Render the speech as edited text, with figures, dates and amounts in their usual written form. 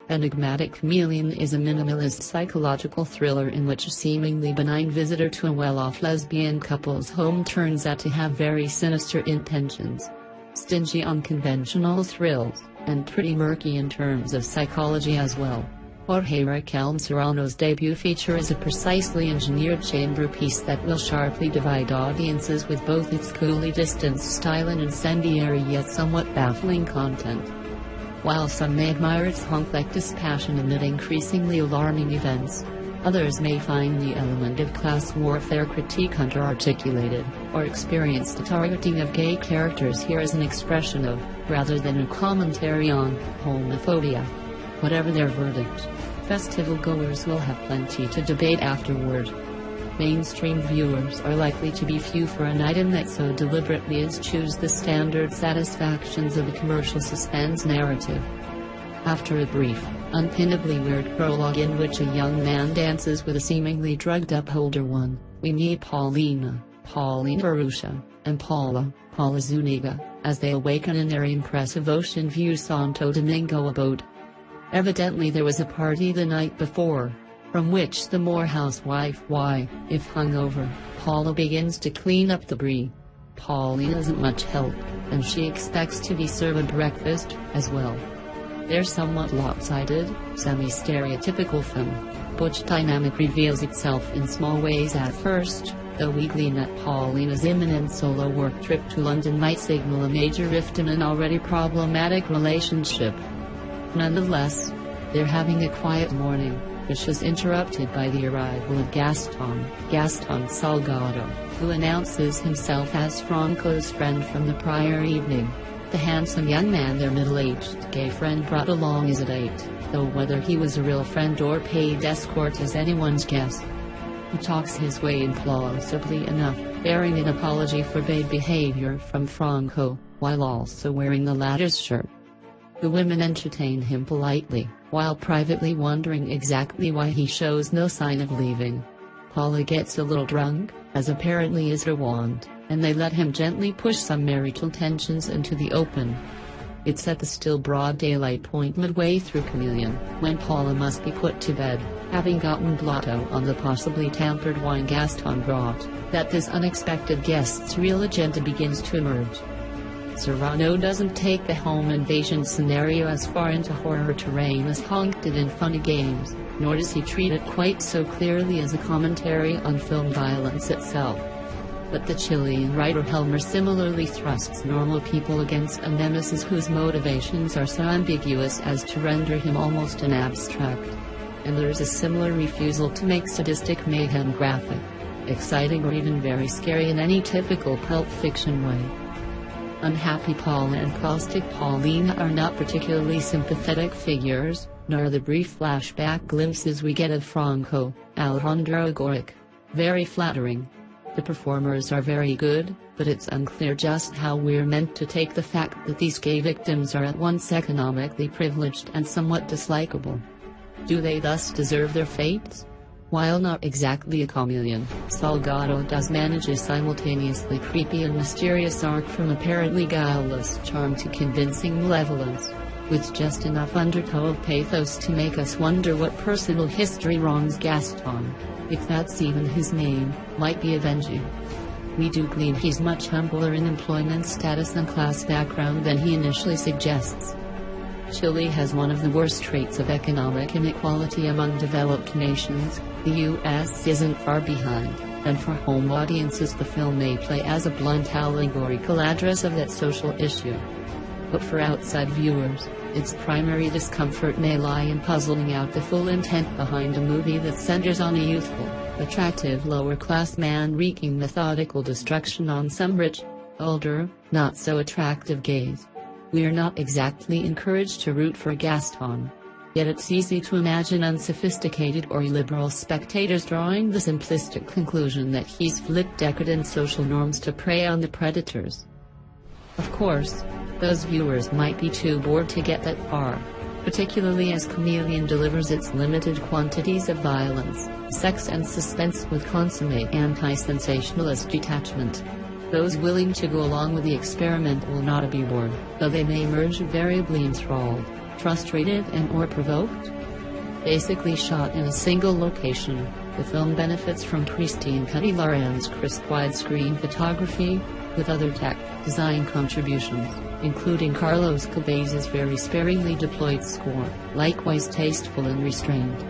Enigmatic Chameleon is a minimalist psychological thriller in which a seemingly benign visitor to a well-off lesbian couple's home turns out to have very sinister intentions. Stingy on conventional thrills, and pretty murky in terms of psychology as well. Jorge Raquel Serrano's debut feature is a precisely engineered chamber piece that will sharply divide audiences with both its coolly distanced style and incendiary yet somewhat baffling content. While some may admire its hunk-like dispassion amid increasingly alarming events, others may find the element of class warfare critique under-articulated, or experience the targeting of gay characters here as an expression of, rather than a commentary on, homophobia. Whatever their verdict, festival-goers will have plenty to debate afterward. Mainstream viewers are likely to be few for an item that so deliberately eschews the standard satisfactions of a commercial suspense narrative. After a brief, unpinnably weird prologue in which a young man dances with a seemingly drugged-up older one, we meet Paulina Arusha, and Paula Zuniga, as they awaken in their impressive Ocean View Santo Domingo abode. Evidently there was a party the night before, from which the Moore housewife, if hungover, Paula begins to clean up debris. Paulina isn't much help, and she expects to be served breakfast, as well. Their somewhat lopsided, semi-stereotypical femme-butch dynamic reveals itself in small ways at first, though we glean that Paulina's imminent solo work trip to London might signal a major rift in an already problematic relationship. Nonetheless, they're having a quiet morning, which is interrupted by the arrival of Gaston Salgado, who announces himself as Franco's friend from the prior evening. The handsome young man their middle-aged gay friend brought along is a date, though whether he was a real friend or paid escort is anyone's guess. He talks his way implausibly enough, bearing an apology for bad behavior from Franco, while also wearing the latter's shirt. The women entertain him politely, while privately wondering exactly why he shows no sign of leaving. Paula gets a little drunk, as apparently is her wont, and they let him gently push some marital tensions into the open. It's at the still broad daylight point midway through Chameleon, when Paula must be put to bed, having gotten blotto on the possibly tampered wine Gaston brought, that this unexpected guest's real agenda begins to emerge. Serrano doesn't take the home invasion scenario as far into horror terrain as Honk did in Funny Games, nor does he treat it quite so clearly as a commentary on film violence itself. But the Chilean writer Helmer similarly thrusts normal people against a nemesis whose motivations are so ambiguous as to render him almost an abstract. And there's a similar refusal to make sadistic mayhem graphic, exciting or even very scary in any typical pulp fiction way. Unhappy Paula and caustic Paulina are not particularly sympathetic figures, nor the brief flashback glimpses we get of Franco, Alejandro Agoric. Very flattering. The performers are very good, but it's unclear just how we're meant to take the fact that these gay victims are at once economically privileged and somewhat dislikable. Do they thus deserve their fates? While not exactly a chameleon, Salgado does manage a simultaneously creepy and mysterious arc from apparently guileless charm to convincing malevolence, with just enough undertow of pathos to make us wonder what personal history wrongs Gaston, if that's even his name, might be avenging. We do glean he's much humbler in employment status and class background than he initially suggests. Chile has one of the worst traits of economic inequality among developed nations. The U.S. isn't far behind, and for home audiences the film may play as a blunt allegorical address of that social issue. But for outside viewers, its primary discomfort may lie in puzzling out the full intent behind a movie that centers on a youthful, attractive lower-class man wreaking methodical destruction on some rich, older, not-so-attractive gays. We're not exactly encouraged to root for Gaston. Yet it's easy to imagine unsophisticated or illiberal spectators drawing the simplistic conclusion that he's flipped decadent social norms to prey on the predators. Of course, those viewers might be too bored to get that far, particularly as Chameleon delivers its limited quantities of violence, sex and suspense with consummate anti-sensationalist detachment. Those willing to go along with the experiment will not be bored, though they may emerge variably enthralled, Frustrated and or provoked? Basically shot in a single location, the film benefits from Christine Cutty-Laran's crisp widescreen photography, with other tech design contributions, including Carlos Cabez's very sparingly deployed score, likewise tasteful and restrained.